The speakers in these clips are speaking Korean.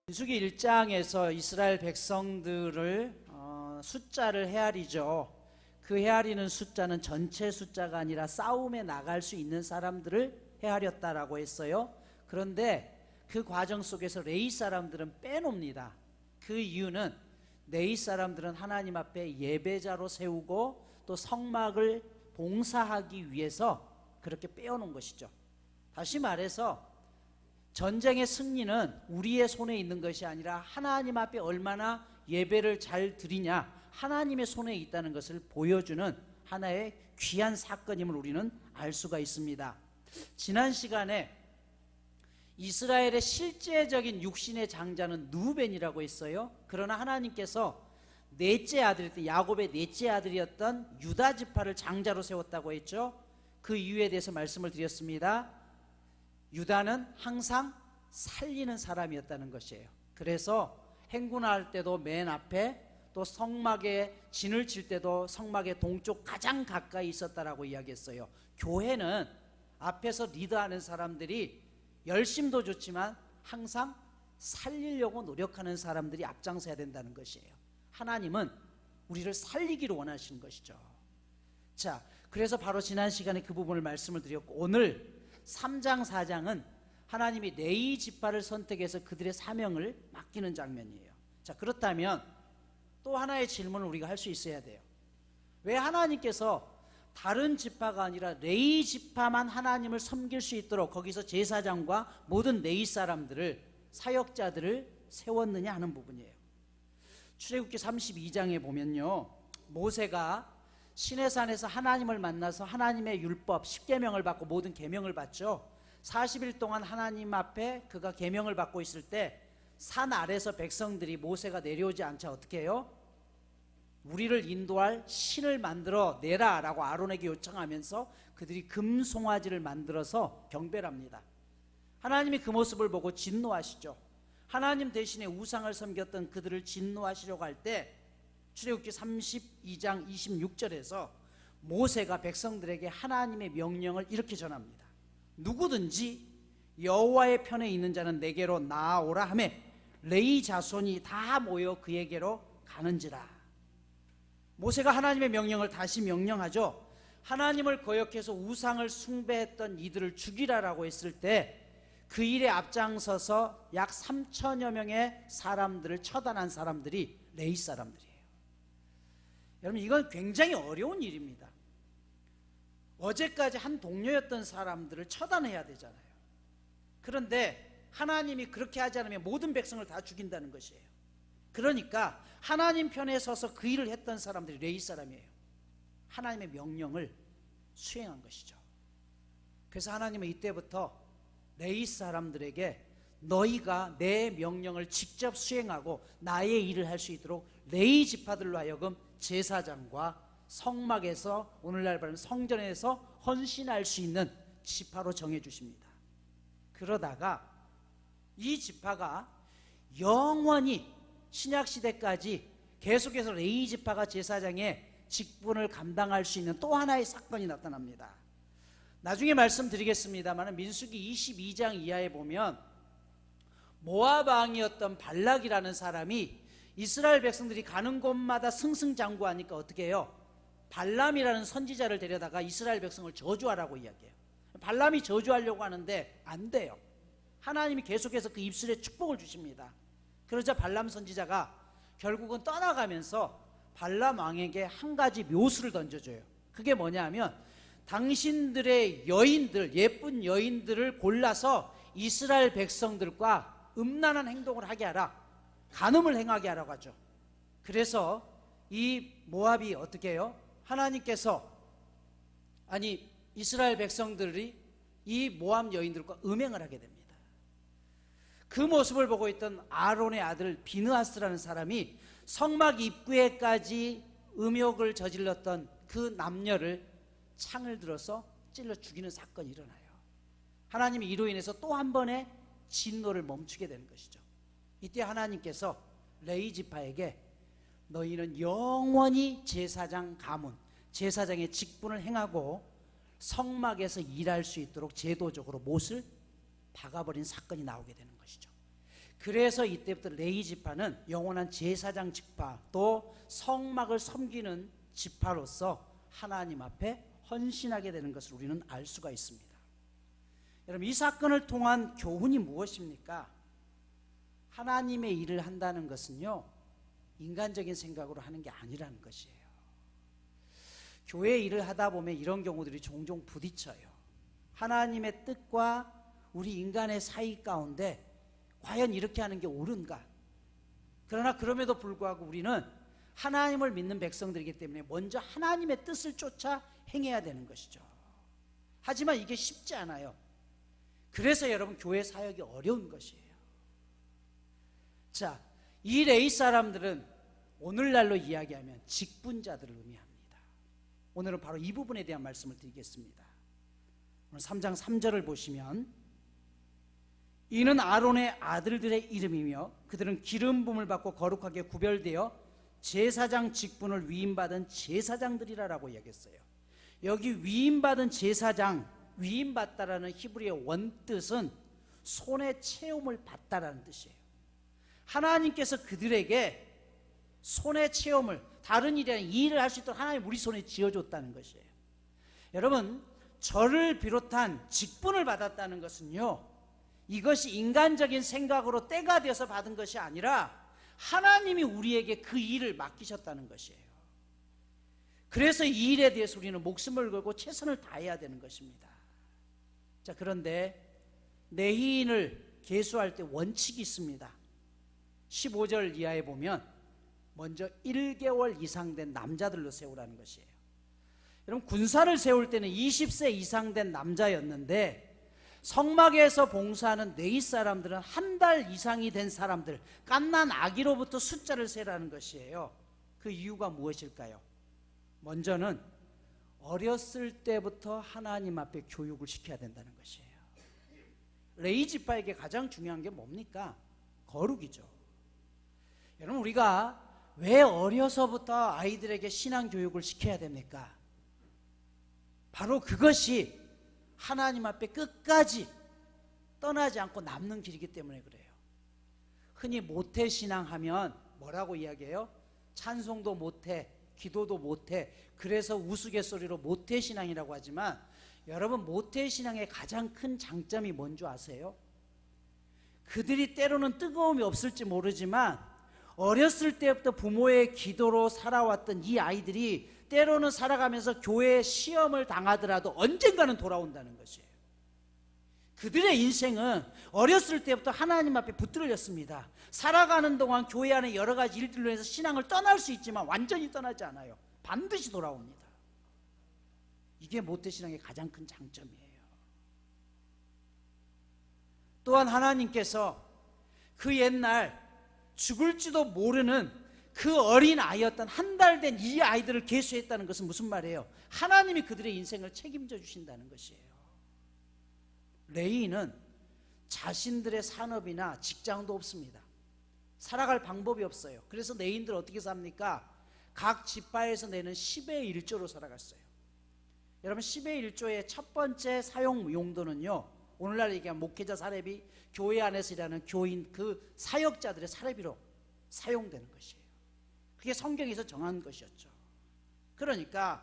민수기 1장에서 이스라엘 백성들을 숫자를 헤아리죠. 그 헤아리는 숫자는 전체 숫자가 아니라 싸움에 나갈 수 있는 사람들을 헤아렸다라고 했어요. 그런데 그 과정 속에서 레위 사람들은 빼놉니다. 그 이유는 레위 사람들은 하나님 앞에 예배자로 세우고 또 성막을 봉사하기 위해서 그렇게 빼어놓은 것이죠. 다시 말해서 전쟁의 승리는 우리의 손에 있는 것이 아니라 하나님 앞에 얼마나 예배를 잘 드리냐, 하나님의 손에 있다는 것을 보여주는 하나의 귀한 사건임을 우리는 알 수가 있습니다. 지난 시간에 이스라엘의 실제적인 육신의 장자는 누벤이라고 했어요. 그러나 하나님께서 넷째 아들이었던, 야곱의 넷째 아들이었던 유다 지파를 장자로 세웠다고 했죠. 그 이유에 대해서 말씀을 드렸습니다. 유다는 항상 살리는 사람이었다는 것이에요. 그래서 행군할 때도 맨 앞에, 또 성막에 진을 칠 때도 성막의 동쪽 가장 가까이 있었다라고 이야기했어요. 교회는 앞에서 리더하는 사람들이 열심도 좋지만 항상 살리려고 노력하는 사람들이 앞장서야 된다는 것이에요. 하나님은 우리를 살리기를 원하시는 것이죠. 자, 그래서 바로 지난 시간에 그 부분을 말씀을 드렸고, 오늘 3장 4장은 하나님이 레위 지파를 선택해서 그들의 사명을 맡기는 장면이에요. 자, 그렇다면 또 하나의 질문을 우리가 할 수 있어야 돼요. 왜 하나님께서 다른 지파가 아니라 레위 지파만 하나님을 섬길 수 있도록 거기서 제사장과 모든 레위 사람들을, 사역자들을 세웠느냐 하는 부분이에요. 출애굽기 32장에 보면요, 모세가 시내산에서 하나님을 만나서 하나님의 율법 10계명을 받고 모든 계명을 받죠. 40일 동안 하나님 앞에 그가 계명을 받고 있을 때 산 아래서 백성들이 모세가 내려오지 않자 어떻게 해요? 우리를 인도할 신을 만들어 내라 라고 아론에게 요청하면서 그들이 금송아지를 만들어서 경배합니다. 하나님이 그 모습을 보고 진노하시죠. 하나님 대신에 우상을 섬겼던 그들을 진노하시려고 할 때 출애굽기 32장 26절에서 모세가 백성들에게 하나님의 명령을 이렇게 전합니다. 누구든지 여호와의 편에 있는 자는 내게로 나아오라 하며 레위 자손이 다 모여 그에게로 가는지라. 모세가 하나님의 명령을 다시 명령하죠. 하나님을 거역해서 우상을 숭배했던 이들을 죽이라라고 했을 때 그 일에 앞장서서 약 3천여 명의 사람들을 처단한 사람들이 레위 사람들이에요. 여러분, 이건 굉장히 어려운 일입니다. 어제까지 한 동료였던 사람들을 처단해야 되잖아요. 그런데 하나님이 그렇게 하지 않으면 모든 백성을 다 죽인다는 것이에요. 그러니까 하나님 편에 서서 그 일을 했던 사람들이 레위 사람이에요. 하나님의 명령을 수행한 것이죠. 그래서 하나님은 이때부터 레위 사람들에게 너희가 내 명령을 직접 수행하고 나의 일을 할 수 있도록 레위 지파들로 하여금 제사장과 성막에서, 오늘날 말하는 성전에서 헌신할 수 있는 지파로 정해주십니다. 그러다가 이 지파가 영원히 신약시대까지 계속해서 레위 지파가 제사장의 직분을 감당할 수 있는 또 하나의 사건이 나타납니다. 나중에 말씀드리겠습니다만 민수기 22장 이하에 보면 모압 왕이었던 발락이라는 사람이 이스라엘 백성들이 가는 곳마다 승승장구하니까 어떻게 해요? 발람이라는 선지자를 데려다가 이스라엘 백성을 저주하라고 이야기해요. 발람이 저주하려고 하는데 안 돼요. 하나님이 계속해서 그 입술에 축복을 주십니다. 그러자 발람 선지자가 결국은 떠나가면서 발람 왕에게 한 가지 묘수를 던져줘요. 그게 뭐냐 하면 당신들의 여인들, 예쁜 여인들을 골라서 이스라엘 백성들과 음란한 행동을 하게 하라, 간음을 행하게 하라고 하죠. 그래서 이 모압이 어떻게 해요? 하나님께서, 아니 이스라엘 백성들이 이 모압 여인들과 음행을 하게 됩니다. 그 모습을 보고 있던 아론의 아들 비느하스라는 사람이 성막 입구에까지 음욕을 저질렀던 그 남녀를 창을 들어서 찔러 죽이는 사건이 일어나요. 하나님이 이로 인해서 또 한 번의 진노를 멈추게 되는 것이죠. 이때 하나님께서 레위 지파에게 너희는 영원히 제사장 가문, 제사장의 직분을 행하고 성막에서 일할 수 있도록 제도적으로 못을 박아버린 사건이 나오게 되는 것이죠. 그래서 이때부터 레위 지파는 영원한 제사장 지파, 또 성막을 섬기는 지파로서 하나님 앞에 헌신하게 되는 것을 우리는 알 수가 있습니다. 여러분, 이 사건을 통한 교훈이 무엇입니까? 하나님의 일을 한다는 것은요, 인간적인 생각으로 하는 게 아니라는 것이에요. 교회 일을 하다 보면 이런 경우들이 종종 부딪혀요. 하나님의 뜻과 우리 인간의 사이 가운데 과연 이렇게 하는 게 옳은가? 그러나 그럼에도 불구하고 우리는 하나님을 믿는 백성들이기 때문에 먼저 하나님의 뜻을 쫓아 행해야 되는 것이죠. 하지만 이게 쉽지 않아요. 그래서 여러분, 교회 사역이 어려운 것이에요. 자, 이 레위 사람들은 오늘날로 이야기하면 직분자들을 의미합니다. 오늘은 바로 이 부분에 대한 말씀을 드리겠습니다. 오늘 3장 3절을 보시면, 이는 아론의 아들들의 이름이며 그들은 기름 부음을 받고 거룩하게 구별되어 제사장 직분을 위임받은 제사장들이라고 이야기했어요. 여기 위임받은 제사장, 위임받다라는 히브리의 원뜻은 손의 체험을 받다라는 뜻이에요. 하나님께서 그들에게 손의 체험을, 다른 일이 아닌 이 일을 할 수 있도록 하나님 우리 손에 쥐어줬다는 것이에요. 여러분, 저를 비롯한 직분을 받았다는 것은요, 이것이 인간적인 생각으로 때가 되어서 받은 것이 아니라 하나님이 우리에게 그 일을 맡기셨다는 것이에요. 그래서 이 일에 대해서 우리는 목숨을 걸고 최선을 다해야 되는 것입니다. 자, 그런데 내희인을 계수할 때 원칙이 있습니다. 15절 이하에 보면 먼저 1개월 이상 된 남자들로 세우라는 것이에요. 여러분, 군사를 세울 때는 20세 이상 된 남자였는데 성막에서 봉사하는 레위 사람들은 한 달 이상이 된 사람들, 갓난 아기로부터 숫자를 세라는 것이에요. 그 이유가 무엇일까요? 먼저는 어렸을 때부터 하나님 앞에 교육을 시켜야 된다는 것이에요. 레위 지파에게 가장 중요한 게 뭡니까? 거룩이죠. 여러분, 우리가 왜 어려서부터 아이들에게 신앙 교육을 시켜야 됩니까? 바로 그것이 하나님 앞에 끝까지 떠나지 않고 남는 길이기 때문에 그래요. 흔히 모태신앙하면 뭐라고 이야기해요? 찬송도 못해, 기도도 못해, 그래서 우스갯소리로 모태신앙이라고 하지만, 여러분, 모태신앙의 가장 큰 장점이 뭔지 아세요? 그들이 때로는 뜨거움이 없을지 모르지만 어렸을 때부터 부모의 기도로 살아왔던 이 아이들이 때로는 살아가면서 교회에 시험을 당하더라도 언젠가는 돌아온다는 것이에요. 그들의 인생은 어렸을 때부터 하나님 앞에 붙들렸습니다. 살아가는 동안 교회 안에 여러 가지 일들로 해서 신앙을 떠날 수 있지만 완전히 떠나지 않아요. 반드시 돌아옵니다. 이게 모태신앙의 가장 큰 장점이에요. 또한 하나님께서 그 옛날 죽을지도 모르는 그 어린 아이였던 한 달 된 이 아이들을 계수했다는 것은 무슨 말이에요? 하나님이 그들의 인생을 책임져 주신다는 것이에요. 레위인은 자신들의 산업이나 직장도 없습니다. 살아갈 방법이 없어요. 그래서 레위인들 어떻게 삽니까? 각 지파에서 내는 10의 1조로 살아갔어요. 여러분, 10의 1조의 첫 번째 사용 용도는요, 오늘날 얘기하면 목회자 사례비, 교회 안에서 일하는 교인, 그 사역자들의 사례비로 사용되는 것이에요. 그게 성경에서 정한 것이었죠. 그러니까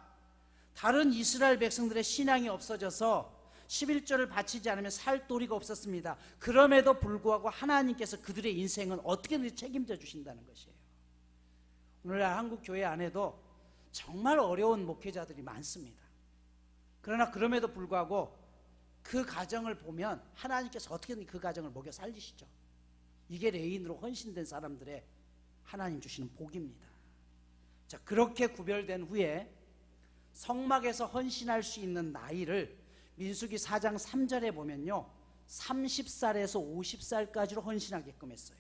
다른 이스라엘 백성들의 신앙이 없어져서 11조를 바치지 않으면 살 도리가 없었습니다. 그럼에도 불구하고 하나님께서 그들의 인생은 어떻게든 책임져 주신다는 것이에요. 오늘날 한국 교회 안에도 정말 어려운 목회자들이 많습니다. 그러나 그럼에도 불구하고 그 가정을 보면 하나님께서 어떻게든 그 가정을 먹여 살리시죠. 이게 레위인으로 헌신된 사람들의 하나님 주시는 복입니다. 자, 그렇게 구별된 후에 성막에서 헌신할 수 있는 나이를 민수기 4장 3절에 보면요, 30살에서 50살까지로 헌신하게끔 했어요.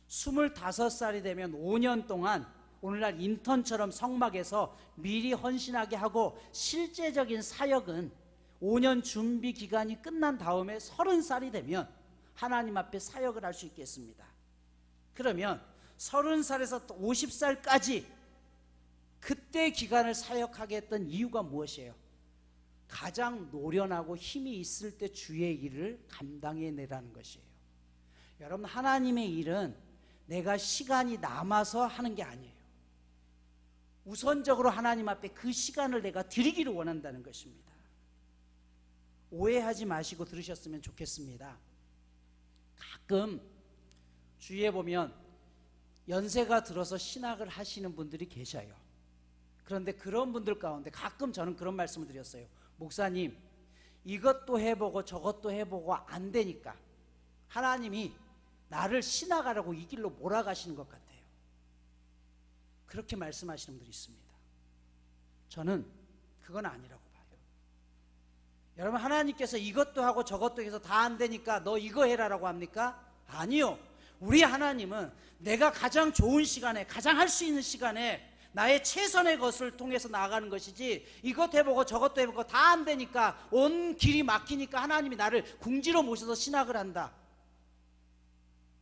25살이 되면 5년 동안 오늘날 인턴처럼 성막에서 미리 헌신하게 하고, 실제적인 사역은 5년 준비 기간이 끝난 다음에 30살이 되면 하나님 앞에 사역을 할 수 있겠습니다. 그러면 30살에서 50살까지 그때 기간을 사역하게 했던 이유가 무엇이에요? 가장 노련하고 힘이 있을 때 주의 일을 감당해내라는 것이에요. 여러분, 하나님의 일은 내가 시간이 남아서 하는 게 아니에요. 우선적으로 하나님 앞에 그 시간을 내가 드리기를 원한다는 것입니다. 오해하지 마시고 들으셨으면 좋겠습니다. 가끔 주위에 보면 연세가 들어서 신학을 하시는 분들이 계셔요. 그런데 그런 분들 가운데 가끔 저는 그런 말씀을 드렸어요. 목사님, 이것도 해보고 저것도 해보고 안 되니까 하나님이 나를 신학하라고 이 길로 몰아가시는 것 같아요. 그렇게 말씀하시는 분들이 있습니다. 저는 그건 아니라고 봐요. 여러분, 하나님께서 이것도 하고 저것도 해서 다 안 되니까 너 이거 해라라고 합니까? 아니요. 우리 하나님은 내가 가장 좋은 시간에, 가장 할 수 있는 시간에 나의 최선의 것을 통해서 나아가는 것이지, 이것 해보고 저것도 해보고 다 안 되니까, 온 길이 막히니까 하나님이 나를 궁지로 모셔서 신학을 한다.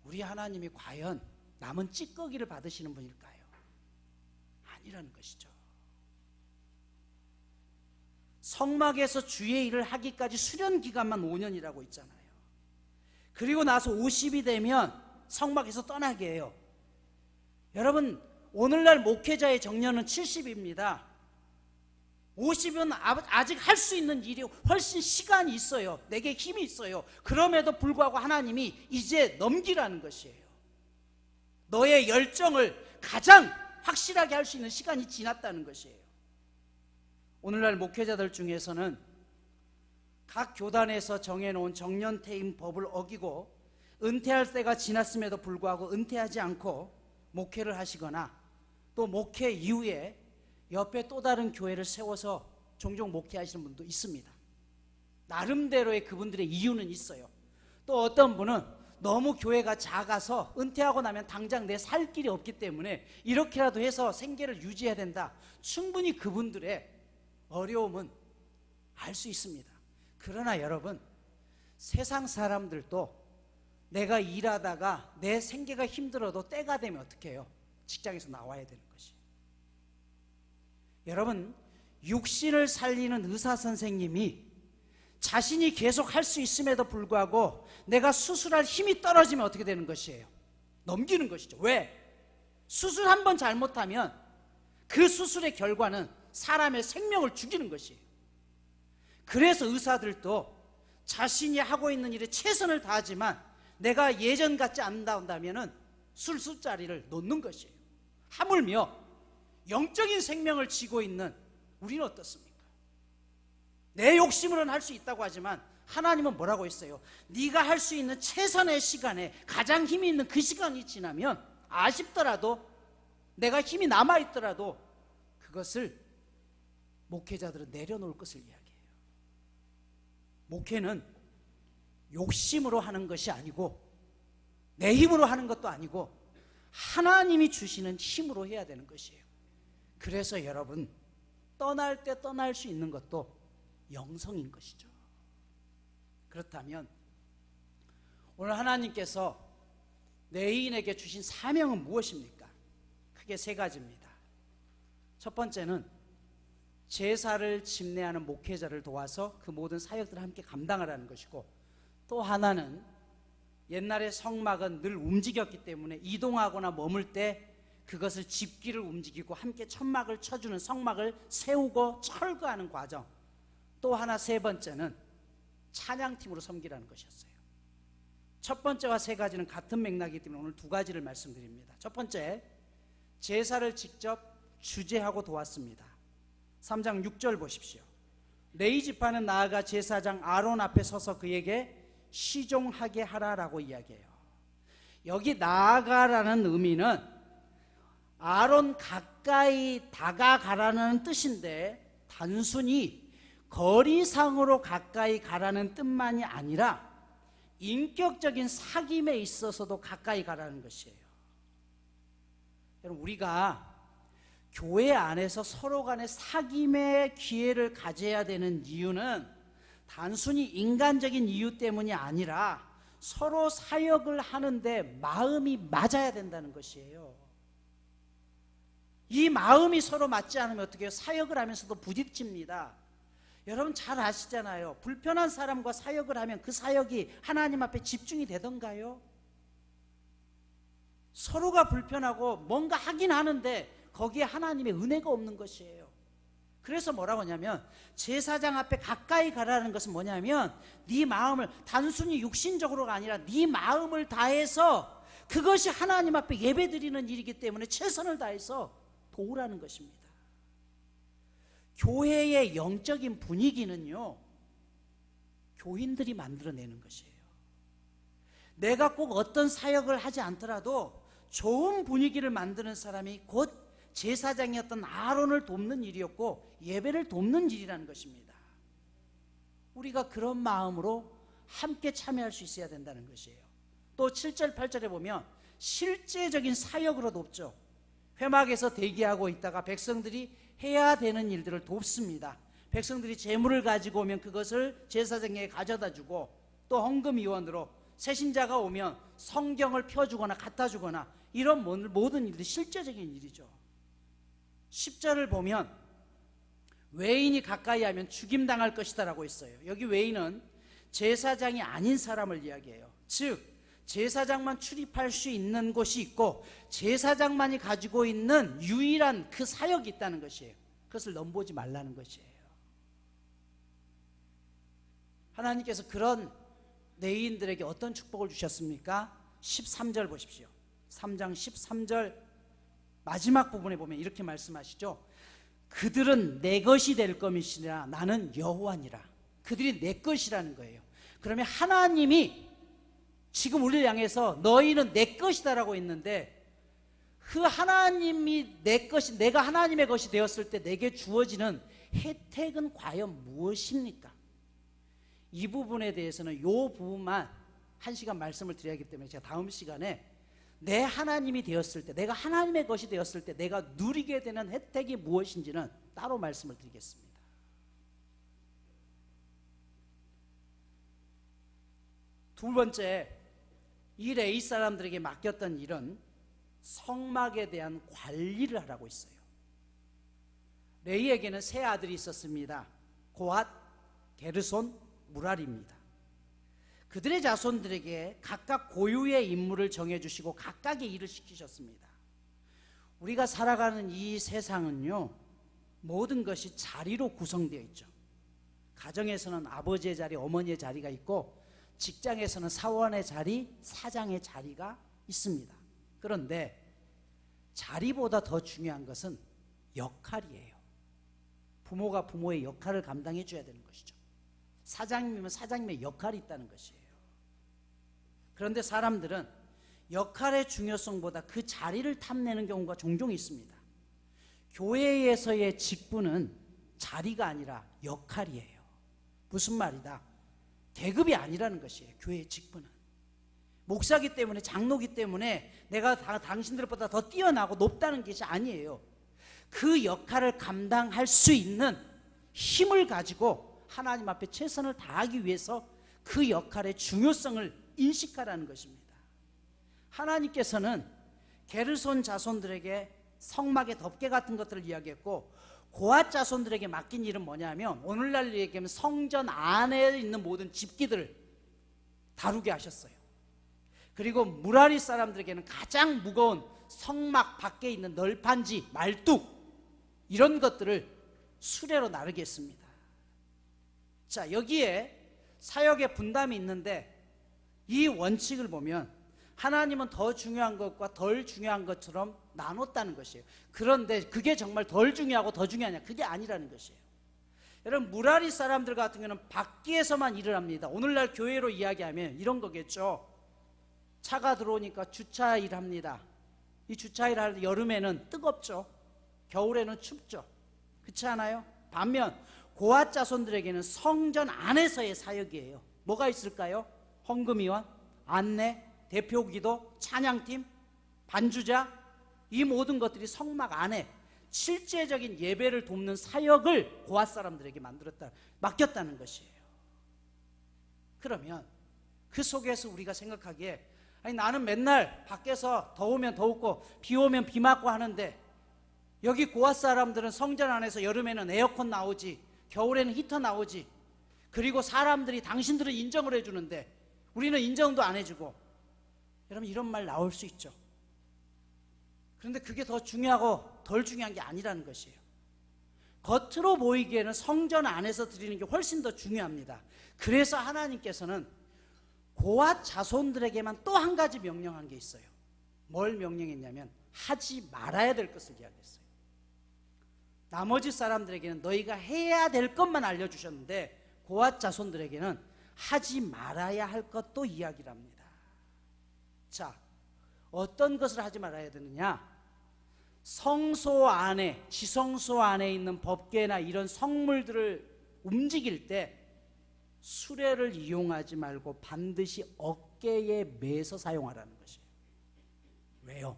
우리 하나님이 과연 남은 찌꺼기를 받으시는 분일까요? 아니라는 것이죠. 성막에서 주의 일을 하기까지 수련 기간만 5년이라고 있잖아요. 그리고 나서 50이 되면 성막에서 떠나게 해요. 여러분, 오늘날 목회자의 정년은 70입니다. 50은 아직 할 수 있는 일이 훨씬 시간이 있어요. 내게 힘이 있어요. 그럼에도 불구하고 하나님이 이제 넘기라는 것이에요. 너의 열정을 가장 확실하게 할 수 있는 시간이 지났다는 것이에요. 오늘날 목회자들 중에서는 각 교단에서 정해놓은 정년퇴임 법을 어기고 은퇴할 때가 지났음에도 불구하고 은퇴하지 않고 목회를 하시거나, 또 목회 이후에 옆에 또 다른 교회를 세워서 종종 목회하시는 분도 있습니다. 나름대로의 그분들의 이유는 있어요. 또 어떤 분은 너무 교회가 작아서 은퇴하고 나면 당장 내 살 길이 없기 때문에 이렇게라도 해서 생계를 유지해야 된다. 충분히 그분들의 어려움은 알 수 있습니다. 그러나 여러분, 세상 사람들도 내가 일하다가 내 생계가 힘들어도 때가 되면 어떻게 해요? 직장에서 나와야 되는 것이. 여러분, 육신을 살리는 의사 선생님이 자신이 계속 할 수 있음에도 불구하고 내가 수술할 힘이 떨어지면 어떻게 되는 것이에요? 넘기는 것이죠. 왜? 수술 한 번 잘못하면 그 수술의 결과는 사람의 생명을 죽이는 것이에요. 그래서 의사들도 자신이 하고 있는 일에 최선을 다하지만 내가 예전 같지 않는다면 술자리를 놓는 것이에요. 하물며 영적인 생명을 쥐고 있는 우리는 어떻습니까? 내 욕심으로는 할 수 있다고 하지만 하나님은 뭐라고 했어요? 네가 할 수 있는 최선의 시간에 가장 힘이 있는 그 시간이 지나면 아쉽더라도, 내가 힘이 남아있더라도 그것을 목회자들은 내려놓을 것을 이야기해요. 목회는 욕심으로 하는 것이 아니고 내 힘으로 하는 것도 아니고 하나님이 주시는 힘으로 해야 되는 것이에요. 그래서 여러분, 떠날 때 떠날 수 있는 것도 영성인 것이죠. 그렇다면 오늘 하나님께서 내인에게 주신 사명은 무엇입니까? 크게 세 가지입니다. 첫 번째는 제사를 집례하는 목회자를 도와서 그 모든 사역들을 함께 감당하라는 것이고, 또 하나는 옛날에 성막은 늘 움직였기 때문에 이동하거나 머물 때 그것을 집기를 움직이고 함께 천막을 쳐주는 성막을 세우고 철거하는 과정, 또 하나 세 번째는 찬양팀으로 섬기라는 것이었어요. 첫 번째와 세 가지는 같은 맥락이기 때문에 오늘 두 가지를 말씀드립니다. 첫 번째, 제사를 직접 주재하고 도왔습니다. 3장 6절 보십시오. 레위 지파는 나아가 제사장 아론 앞에 서서 그에게 시종하게 하라라고 이야기해요. 여기 나아가라는 의미는 아론 가까이 다가가라는 뜻인데, 단순히 거리상으로 가까이 가라는 뜻만이 아니라 인격적인 사귐에 있어서도 가까이 가라는 것이에요. 여러분, 우리가 교회 안에서 서로 간의 사귐의 기회를 가져야 되는 이유는 단순히 인간적인 이유 때문이 아니라 서로 사역을 하는데 마음이 맞아야 된다는 것이에요. 이 마음이 서로 맞지 않으면 어떻게 해요? 사역을 하면서도 부딪힙니다. 여러분 잘 아시잖아요. 불편한 사람과 사역을 하면 그 사역이 하나님 앞에 집중이 되던가요? 서로가 불편하고 뭔가 하긴 하는데 거기에 하나님의 은혜가 없는 것이에요. 그래서 뭐라고 하냐면 제사장 앞에 가까이 가라는 것은 뭐냐면 네 마음을 단순히 육신적으로가 아니라 네 마음을 다해서 그것이 하나님 앞에 예배드리는 일이기 때문에 최선을 다해서 도우라는 것입니다. 교회의 영적인 분위기는요, 교인들이 만들어내는 것이에요. 내가 꼭 어떤 사역을 하지 않더라도 좋은 분위기를 만드는 사람이 곧 제사장이었던 아론을 돕는 일이었고 예배를 돕는 일이라는 것입니다. 우리가 그런 마음으로 함께 참여할 수 있어야 된다는 것이에요. 또 7절 8절에 보면 실제적인 사역으로 돕죠. 회막에서 대기하고 있다가 백성들이 해야 되는 일들을 돕습니다. 백성들이 재물을 가지고 오면 그것을 제사장에게 가져다 주고, 또 헌금위원으로 새신자가 오면 성경을 펴주거나 갖다 주거나, 이런 모든 일들이 실제적인 일이죠. 10절을 보면 외인이 가까이 하면 죽임당할 것이다 라고 있어요. 여기 외인은 제사장이 아닌 사람을 이야기해요. 즉 제사장만 출입할 수 있는 곳이 있고 제사장만이 가지고 있는 유일한 그 사역이 있다는 것이에요. 그것을 넘보지 말라는 것이에요. 하나님께서 그런 레위인들에게 어떤 축복을 주셨습니까? 13절 보십시오. 3장 13절 마지막 부분에 보면 이렇게 말씀하시죠. 그들은 내 것이 될 것이니라 나는 여호와니라. 그들이 내 것이라는 거예요. 그러면 하나님이 지금 우리를 향해서 너희는 내 것이다 라고 했는데, 그 하나님이 내 것이, 내가 하나님의 것이 되었을 때 내게 주어지는 혜택은 과연 무엇입니까? 이 부분에 대해서는 이 부분만 1시간 말씀을 드려야 하기 때문에 제가 다음 시간에 내 하나님이 되었을 때, 내가 하나님의 것이 되었을 때 내가 누리게 되는 혜택이 무엇인지는 따로 말씀을 드리겠습니다. 두 번째, 이 레위 사람들에게 맡겼던 일은 성막에 대한 관리를 하라고 있어요. 레위에게는 세 아들이 있었습니다. 고핫, 게르손, 무랄입니다. 그들의 자손들에게 각각 고유의 임무를 정해주시고 각각의 일을 시키셨습니다. 우리가 살아가는 이 세상은요, 모든 것이 자리로 구성되어 있죠. 가정에서는 아버지의 자리, 어머니의 자리가 있고, 직장에서는 사원의 자리, 사장의 자리가 있습니다. 그런데 자리보다 더 중요한 것은 역할이에요. 부모가 부모의 역할을 감당해 줘야 되는 것이죠. 사장님이면 사장님의 역할이 있다는 것이에요. 그런데 사람들은 역할의 중요성보다 그 자리를 탐내는 경우가 종종 있습니다. 교회에서의 직분은 자리가 아니라 역할이에요. 무슨 말이다? 계급이 아니라는 것이에요. 교회의 직분은 목사기 때문에, 장로기 때문에 내가 당신들보다 더 뛰어나고 높다는 것이 아니에요. 그 역할을 감당할 수 있는 힘을 가지고 하나님 앞에 최선을 다하기 위해서 그 역할의 중요성을 인식하라는 것입니다. 하나님께서는 게르손 자손들에게 성막의 덮개 같은 것들을 이야기했고, 고핫 자손들에게 맡긴 일은 뭐냐면 오늘날 얘기하면 성전 안에 있는 모든 집기들을 다루게 하셨어요. 그리고 무라리 사람들에게는 가장 무거운 성막 밖에 있는 널판지, 말뚝, 이런 것들을 수레로 나르게 했습니다. 자, 여기에 사역의 분담이 있는데 이 원칙을 보면 하나님은 더 중요한 것과 덜 중요한 것처럼 나눴다는 것이에요. 그런데 그게 정말 덜 중요하고 더 중요하냐? 그게 아니라는 것이에요. 여러분, 무라리 사람들 같은 경우는 밖에서만 일을 합니다. 오늘날 교회로 이야기하면 이런 거겠죠. 차가 들어오니까 주차 일합니다. 이 주차 일할 때 여름에는 뜨겁죠. 겨울에는 춥죠. 그렇지 않아요? 반면 고핫 자손들에게는 성전 안에서의 사역이에요. 뭐가 있을까요? 헌금위원, 안내, 대표기도, 찬양팀, 반주자, 이 모든 것들이 성막 안에 실제적인 예배를 돕는 사역을 고핫 사람들에게 맡겼다는 것이에요. 그러면 그 속에서 우리가 생각하기에, 아니 나는 맨날 밖에서 더우면 더웠고 비 오면 비 맞고 하는데 여기 고핫 사람들은 성전 안에서 여름에는 에어컨 나오지, 겨울에는 히터 나오지. 그리고 사람들이 당신들은 인정을 해주는데 우리는 인정도 안 해주고. 여러분 이런 말 나올 수 있죠. 그런데 그게 더 중요하고 덜 중요한 게 아니라는 것이에요. 겉으로 보이기에는 성전 안에서 드리는 게 훨씬 더 중요합니다. 그래서 하나님께서는 고앗 자손들에게만 또 한 가지 명령한 게 있어요. 뭘 명령했냐면 하지 말아야 될 것을 이야기했어요. 나머지 사람들에게는 너희가 해야 될 것만 알려주셨는데 고앗 자손들에게는 하지 말아야 할 것도 이야기를 합니다. 자, 어떤 것을 하지 말아야 되느냐? 성소 안에, 지성소 안에 있는 법궤나 이런 성물들을 움직일 때 수레를 이용하지 말고 반드시 어깨에 매서 사용하라는 것이에요. 왜요?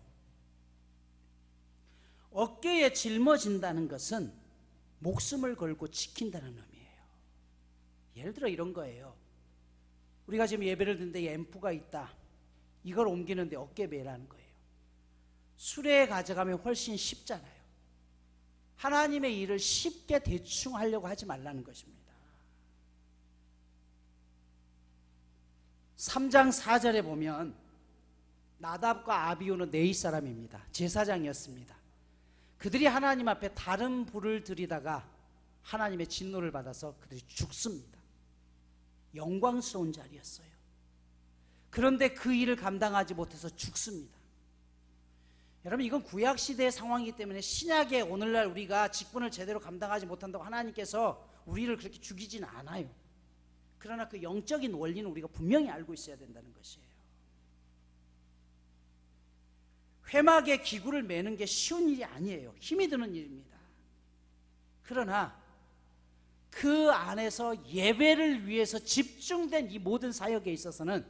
어깨에 짊어진다는 것은 목숨을 걸고 지킨다는 의미예요. 예를 들어 이런 거예요. 우리가 지금 예배를 드는데 앰프가 있다. 이걸 옮기는데 어깨 매라는 거예요. 수레에 가져가면 훨씬 쉽잖아요. 하나님의 일을 쉽게 대충 하려고 하지 말라는 것입니다. 3장 4절에 보면 나답과 아비후는 네이 사람입니다. 제사장이었습니다. 그들이 하나님 앞에 다른 불을 들이다가 하나님의 진노를 받아서 그들이 죽습니다. 영광스러운 자리였어요. 그런데 그 일을 감당하지 못해서 죽습니다. 여러분 이건 구약시대의 상황이기 때문에 신약의 오늘날 우리가 직분을 제대로 감당하지 못한다고 하나님께서 우리를 그렇게 죽이진 않아요. 그러나 그 영적인 원리는 우리가 분명히 알고 있어야 된다는 것이에요. 회막에 기구를 매는 게 쉬운 일이 아니에요. 힘이 드는 일입니다. 그러나 그 안에서 예배를 위해서 집중된 이 모든 사역에 있어서는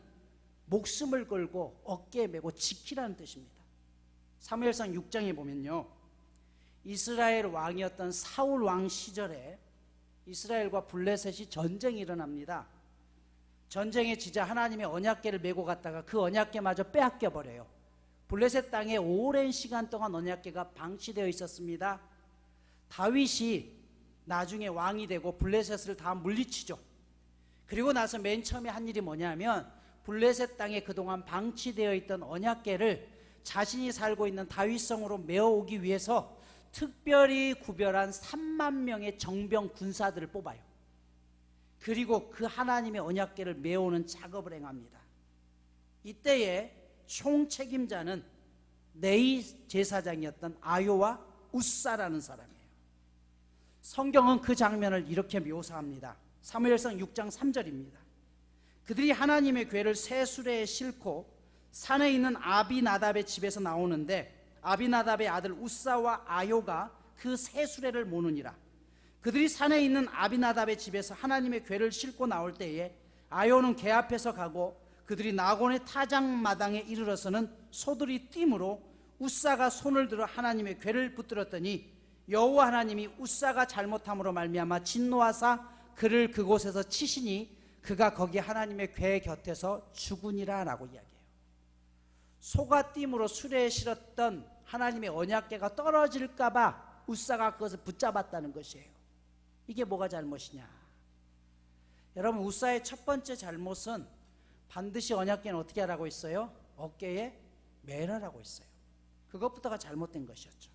목숨을 걸고 어깨에 메고 지키라는 뜻입니다. 사무엘상 6장에 보면요, 이스라엘 왕이었던 사울 왕 시절에 이스라엘과 블레셋이 전쟁이 일어납니다. 전쟁에 지자 하나님의 언약궤를 메고 갔다가 그 언약궤마저 빼앗겨 버려요. 블레셋 땅에 오랜 시간 동안 언약궤가 방치되어 있었습니다. 다윗이 나중에 왕이 되고 블레셋을 다 물리치죠. 그리고 나서 맨 처음에 한 일이 뭐냐면 블레셋 땅에 그동안 방치되어 있던 언약궤를 자신이 살고 있는 다윗성으로 메어오기 위해서 특별히 구별한 3만 명의 정병 군사들을 뽑아요. 그리고 그 하나님의 언약궤를 메어오는 작업을 행합니다. 이때에 총책임자는 네이 제사장이었던 아요와 우사라는 사람이에요. 성경은 그 장면을 이렇게 묘사합니다. 사무엘상 6장 3절입니다. 그들이 하나님의 궤를 새 수레에 싣고 산에 있는 아비나답의 집에서 나오는데 아비나답의 아들 우사와 아요가 그 새 수레를 모느니라. 그들이 산에 있는 아비나답의 집에서 하나님의 궤를 싣고 나올 때에 아요는 궤 앞에서 가고 그들이 나곤의 타작마당에 이르러서는 소들이 뛰므로 우사가 손을 들어 하나님의 궤를 붙들었더니 여호와 하나님이 우사가 잘못함으로 말미암아 진노하사 그를 그곳에서 치시니 그가 거기 하나님의 궤 곁에서 죽으니라 라고 이야기해요. 소가 띠므로 수레에 실었던 하나님의 언약궤가 떨어질까봐 우사가 그것을 붙잡았다는 것이에요. 이게 뭐가 잘못이냐? 여러분 우사의 첫 번째 잘못은 반드시 언약궤는 어떻게 하라고 했어요? 어깨에 매라라고 했어요. 그것부터가 잘못된 것이었죠.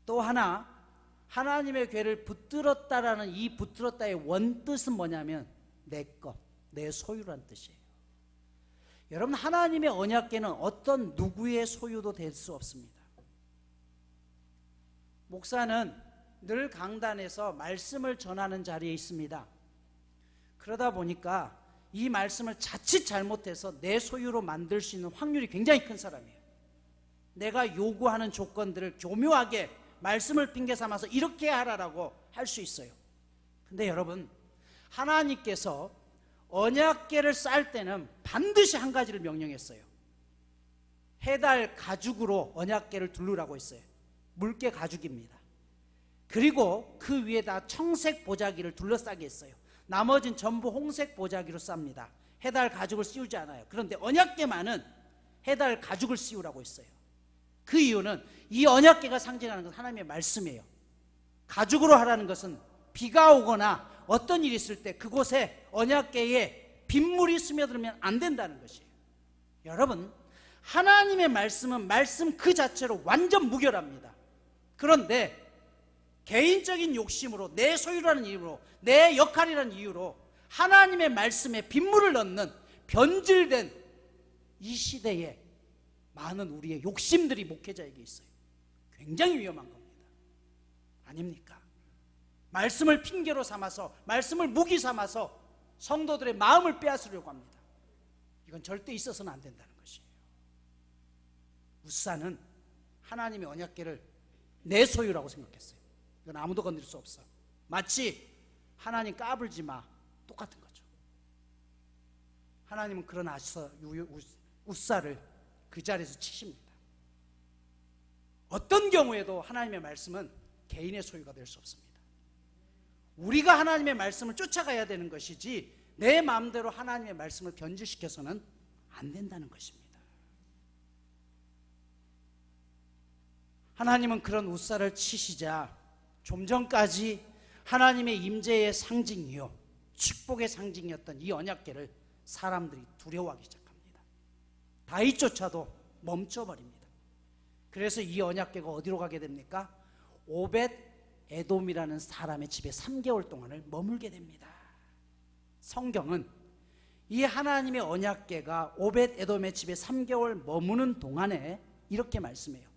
또 하나 하나님의 궤를 붙들었다라는 이 붙들었다의 원뜻은 뭐냐면 내 것, 내 소유란 뜻이에요. 여러분 하나님의 언약궤는 어떤 누구의 소유도 될 수 없습니다. 목사는 늘 강단에서 말씀을 전하는 자리에 있습니다. 그러다 보니까 이 말씀을 자칫 잘못해서 내 소유로 만들 수 있는 확률이 굉장히 큰 사람이에요. 내가 요구하는 조건들을 교묘하게 말씀을 핑계 삼아서 이렇게 하라라고 할 수 있어요. 근데 여러분 하나님께서 언약궤를 쌀 때는 반드시 한 가지를 명령했어요. 해달 가죽으로 언약궤를 둘르라고 했어요. 물개 가죽입니다. 그리고 그 위에다 청색 보자기를 둘러싸게 했어요. 나머지는 전부 홍색 보자기로 쌉니다. 해달 가죽을 씌우지 않아요. 그런데 언약궤만은 해달 가죽을 씌우라고 했어요. 그 이유는 이 언약궤가 상징하는 것은 하나님의 말씀이에요. 가죽으로 하라는 것은 비가 오거나 어떤 일이 있을 때 그곳에 언약궤에 빗물이 스며들면 안 된다는 것이에요. 여러분, 하나님의 말씀은 말씀 그 자체로 완전 무결합니다. 그런데 개인적인 욕심으로, 내 소유라는 이유로, 내 역할이라는 이유로 하나님의 말씀에 빗물을 넣는 변질된 이 시대에 많은 우리의 욕심들이 목회자에게 있어요. 굉장히 위험한 겁니다. 아닙니까? 말씀을 핑계로 삼아서, 말씀을 무기 삼아서 성도들의 마음을 빼앗으려고 합니다. 이건 절대 있어서는 안 된다는 것이에요. 우사는 하나님의 언약궤를 내 소유라고 생각했어요. 이건 아무도 건드릴 수 없어. 마치 하나님 까불지 마, 똑같은 거죠. 하나님은 그런 우사를 그 자리에서 치십니다. 어떤 경우에도 하나님의 말씀은 개인의 소유가 될 수 없습니다. 우리가 하나님의 말씀을 쫓아가야 되는 것이지 내 마음대로 하나님의 말씀을 변질시켜서는 안 된다는 것입니다. 하나님은 그런 우사를 치시자 좀 전까지 하나님의 임재의 상징이요, 축복의 상징이었던 이 언약궤를 사람들이 두려워하기 시작합니다. 다윗조차도 멈춰버립니다. 그래서 이 언약궤가 어디로 가게 됩니까? 오벳 에돔이라는 사람의 집에 3개월 동안을 머물게 됩니다. 성경은 이 하나님의 언약궤가 오벳 에돔의 집에 3개월 머무는 동안에 이렇게 말씀해요.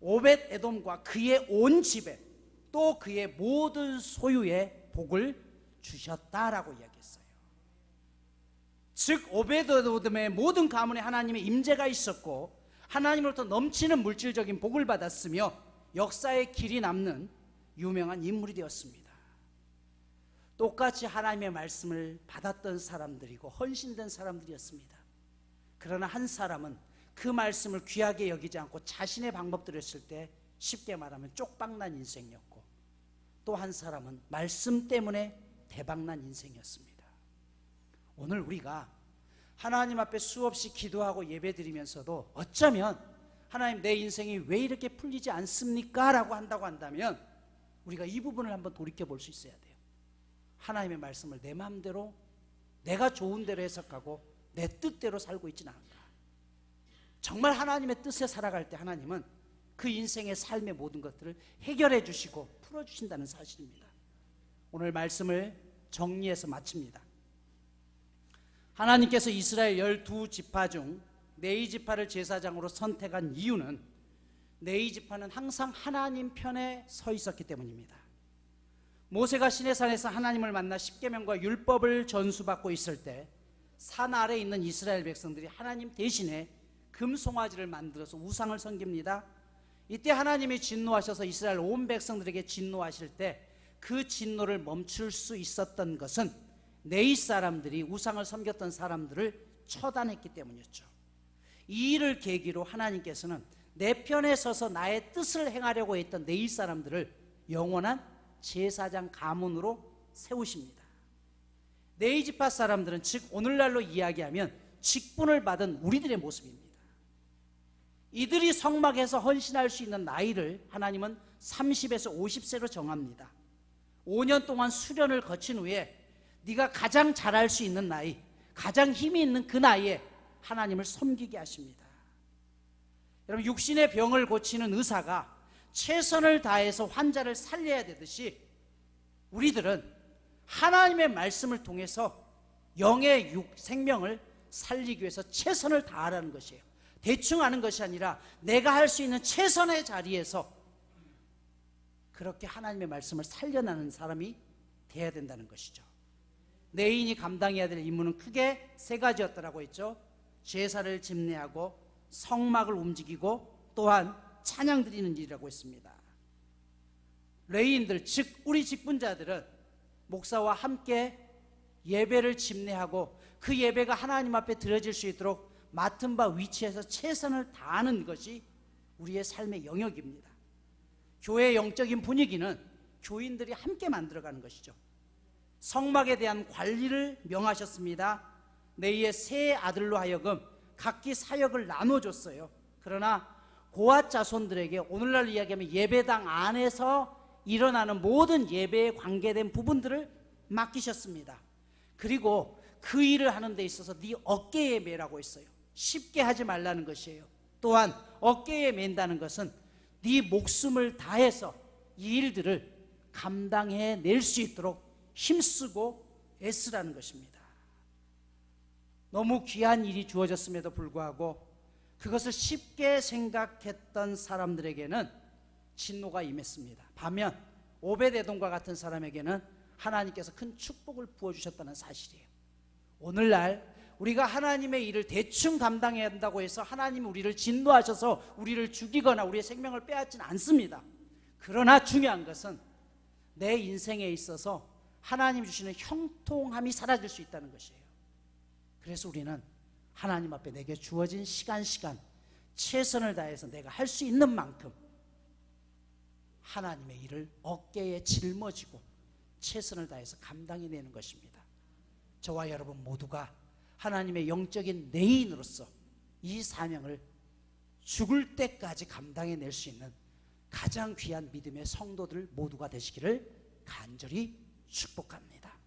오벳 에돔과 그의 온 집에 또 그의 모든 소유에 복을 주셨다라고 이야기했어요. 즉 오벳 에돔의 모든 가문에 하나님의 임재가 있었고 하나님으로부터 넘치는 물질적인 복을 받았으며 역사의 길이 남는 유명한 인물이 되었습니다. 똑같이 하나님의 말씀을 받았던 사람들이고 헌신된 사람들이었습니다. 그러나 한 사람은 그 말씀을 귀하게 여기지 않고 자신의 방법대로 했을 때 쉽게 말하면 쪽박난 인생이었고, 또 한 사람은 말씀 때문에 대박난 인생이었습니다. 오늘 우리가 하나님 앞에 수없이 기도하고 예배드리면서도 어쩌면 하나님 내 인생이 왜 이렇게 풀리지 않습니까? 라고 한다고 한다면 우리가 이 부분을 한번 돌이켜볼 수 있어야 돼요. 하나님의 말씀을 내 마음대로 내가 좋은 대로 해석하고 내 뜻대로 살고 있지는 않은가. 정말 하나님의 뜻에 살아갈 때 하나님은 그 인생의 삶의 모든 것들을 해결해 주시고 풀어주신다는 사실입니다. 오늘 말씀을 정리해서 마칩니다. 하나님께서 이스라엘 12지파 중 네이지파를 제사장으로 선택한 이유는 네이지파는 항상 하나님 편에 서 있었기 때문입니다. 모세가 시내산에서 하나님을 만나 십계명과 율법을 전수받고 있을 때 산 아래에 있는 이스라엘 백성들이 하나님 대신에 금송아지를 만들어서 우상을 섬깁니다. 이때 하나님이 진노하셔서 이스라엘 온 백성들에게 진노하실 때 그 진노를 멈출 수 있었던 것은 네이 사람들이 우상을 섬겼던 사람들을 처단했기 때문이었죠. 이 일을 계기로 하나님께서는 내 편에 서서 나의 뜻을 행하려고 했던 네이 사람들을 영원한 제사장 가문으로 세우십니다. 네이지파 사람들은 즉 오늘날로 이야기하면 직분을 받은 우리들의 모습입니다. 이들이 성막에서 헌신할 수 있는 나이를 하나님은 30에서 50세로 정합니다. 5년 동안 수련을 거친 후에 네가 가장 잘할 수 있는 나이, 가장 힘이 있는 그 나이에 하나님을 섬기게 하십니다. 여러분, 육신의 병을 고치는 의사가 최선을 다해서 환자를 살려야 되듯이 우리들은 하나님의 말씀을 통해서 영의 생명을 살리기 위해서 최선을 다하라는 것이에요. 대충 하는 것이 아니라 내가 할 수 있는 최선의 자리에서 그렇게 하나님의 말씀을 살려나는 사람이 되어야 된다는 것이죠. 내인이 감당해야 될 임무는 크게 3가지였더라고 했죠. 제사를 집례하고 성막을 움직이고 또한 찬양 드리는 일이라고 했습니다. 레위인들 즉 우리 직분자들은 목사와 함께 예배를 집례하고 그 예배가 하나님 앞에 드려질 수 있도록 맡은 바 위치에서 최선을 다하는 것이 우리의 삶의 영역입니다. 교회의 영적인 분위기는 교인들이 함께 만들어가는 것이죠. 성막에 대한 관리를 명하셨습니다. 네이의 세 아들로 하여금 각기 사역을 나눠줬어요. 그러나 고앗 자손들에게 오늘날 이야기하면 예배당 안에서 일어나는 모든 예배에 관계된 부분들을 맡기셨습니다. 그리고 그 일을 하는 데 있어서 네 어깨에 매라고 했어요. 쉽게 하지 말라는 것이에요. 또한 어깨에 맨다는 것은 네 목숨을 다해서 이 일들을 감당해낼 수 있도록 힘쓰고 애쓰라는 것입니다. 너무 귀한 일이 주어졌음에도 불구하고 그것을 쉽게 생각했던 사람들에게는 진노가 임했습니다. 반면 오벳에돔과 같은 사람에게는 하나님께서 큰 축복을 부어주셨다는 사실이에요. 오늘날 우리가 하나님의 일을 대충 감당해야 한다고 해서 하나님이 우리를 진노하셔서 우리를 죽이거나 우리의 생명을 빼앗지는 않습니다. 그러나 중요한 것은 내 인생에 있어서 하나님 주시는 형통함이 사라질 수 있다는 것이에요. 그래서 우리는 하나님 앞에 내게 주어진 시간 최선을 다해서 내가 할 수 있는 만큼 하나님의 일을 어깨에 짊어지고 최선을 다해서 감당해내는 것입니다. 저와 여러분 모두가 하나님의 영적인 내인으로서 이 사명을 죽을 때까지 감당해낼 수 있는 가장 귀한 믿음의 성도들 모두가 되시기를 간절히 축복합니다.